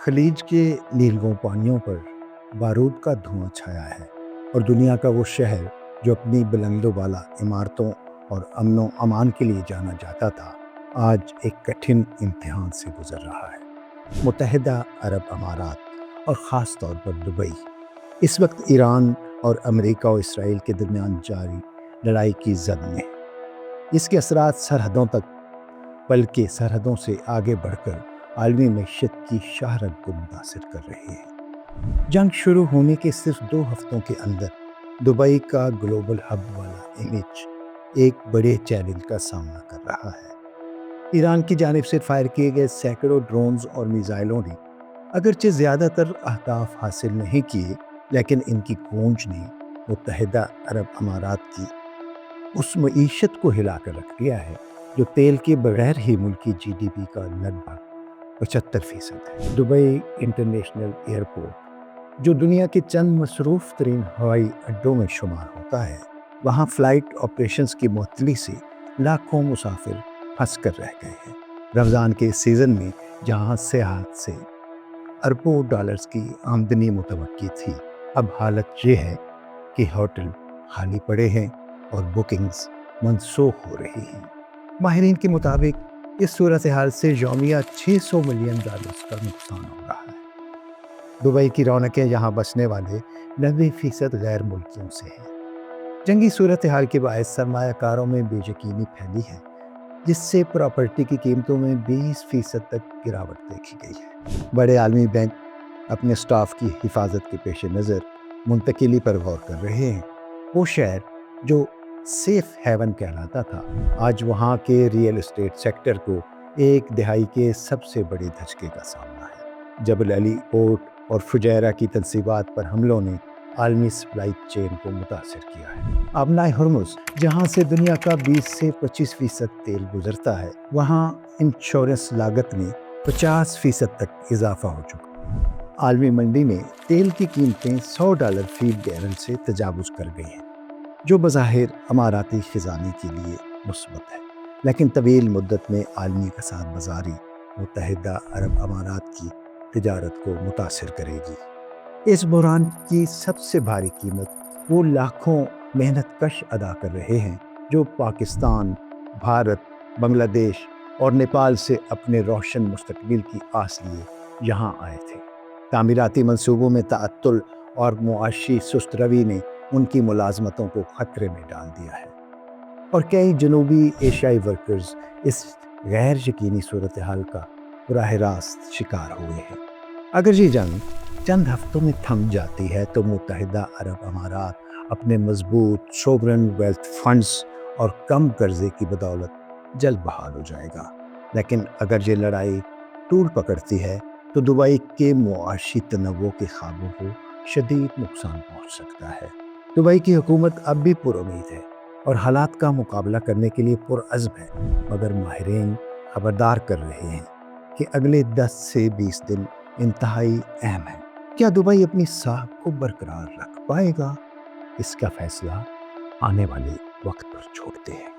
خلیج کے نیلگوں پانیوں پر بارود کا دھواں چھایا ہے اور دنیا کا وہ شہر جو اپنی بلند و بالا عمارتوں اور امن و امان کے لیے جانا جاتا تھا آج ایک کٹھن امتحان سے گزر رہا ہے۔ متحدہ عرب امارات اور خاص طور پر دبئی اس وقت ایران اور امریکہ و اسرائیل کے درمیان جاری لڑائی کی زد میں ہے۔ اس کے اثرات سرحدوں تک بلکہ سرحدوں سے آگے بڑھ کر عالمی معیشت کی شہرت کو متاثر کر رہے ہیں۔ جنگ شروع ہونے کے صرف 2 ہفتوں کے اندر دبئی کا گلوبل ہب والا امیج ایک بڑے چیلنج کا سامنا کر رہا ہے۔ ایران کی جانب سے فائر کیے گئے سینکڑوں ڈرونز اور میزائلوں نے اگرچہ زیادہ تر اہداف حاصل نہیں کیے، لیکن ان کی گونج نے متحدہ عرب امارات کی اس معیشت کو ہلا کر رکھ دیا ہے جو تیل کے بغیر ہی ملکی جی ڈی پی کا لگ بھگ 75% ہے۔ دبئی انٹرنیشنل ایئرپورٹ جو دنیا کے چند مصروف ترین ہوائی اڈوں میں شمار ہوتا ہے، وہاں فلائٹ آپریشنز کی معطلی سے لاکھوں مسافر پھنس کر رہ گئے ہیں۔ رمضان کے سیزن میں جہاں سیاحت سے اربوں ڈالرز کی آمدنی متوقع تھی، اب حالت یہ ہے کہ ہوٹل خالی پڑے ہیں اور بکنگز منسوخ ہو رہی ہیں۔ ماہرین کے مطابق اس صورتحال سے یومیہ $600 ملین کا نقصان ہو رہا ہے۔ دبئی کی رونقیں یہاں بسنے والے 90% غیر ملکیوں سے ہیں۔ جنگی صورتحال کے باعث سرمایہ کاروں میں بے یقینی پھیلی ہے، جس سے پراپرٹی کی قیمتوں میں 20% تک گراوٹ دیکھی گئی ہے۔ بڑے عالمی بینک اپنے سٹاف کی حفاظت کے پیش نظر منتقلی پر غور کر رہے ہیں۔ وہ شہر جو سیف ہیون کہلاتا تھا، آج وہاں کے ریئل اسٹیٹ سیکٹر کو ایک دہائی کے سب سے بڑے دھچکے کا سامنا ہے۔ جبل علی پورٹ اور فجیرہ کی تنصیبات پر حملوں نے عالمی سپلائی چین کو متاثر کیا ہے۔ آبنائے ہرمز جہاں سے دنیا کا 20 سے 25% تیل گزرتا ہے، وہاں انشورنس لاگت میں 50% تک اضافہ ہو چکا ہے۔ عالمی منڈی میں تیل کی قیمتیں $100 فی گیلن سے تجاوز کر گئی ہیں، جو بظاہر اماراتی خزانے کے لیے مثبت ہے، لیکن طویل مدت میں عالمی کساد بازاری متحدہ عرب امارات کی تجارت کو متاثر کرے گی۔ اس بحران کی سب سے بھاری قیمت وہ لاکھوں محنت کش ادا کر رہے ہیں جو پاکستان، بھارت، بنگلہ دیش اور نیپال سے اپنے روشن مستقبل کی آس لیے یہاں آئے تھے۔ تعمیراتی منصوبوں میں تعطل اور معاشی سست روی نے ان کی ملازمتوں کو خطرے میں ڈال دیا ہے، اور کئی جنوبی ایشیائی ورکرز اس غیر یقینی صورتحال کا براہ راست شکار ہوئے ہیں۔ اگر یہ جنگ چند ہفتوں میں تھم جاتی ہے تو متحدہ عرب امارات اپنے مضبوط سوورن ویلتھ فنڈز اور کم قرضے کی بدولت جلد بحال ہو جائے گا، لیکن اگر یہ لڑائی طول پکڑتی ہے تو دبئی کے معاشی تنوع کے خوابوں کو شدید نقصان پہنچ سکتا ہے۔ دبئی کی حکومت اب بھی پر امید ہے اور حالات کا مقابلہ کرنے کے لیے پرعزم ہے، مگر ماہرین خبردار کر رہے ہیں کہ اگلے 10 سے 20 دن انتہائی اہم ہیں۔ کیا دبئی اپنی ساکھ کو برقرار رکھ پائے گا؟ اس کا فیصلہ آنے والے وقت پر چھوڑتے ہیں۔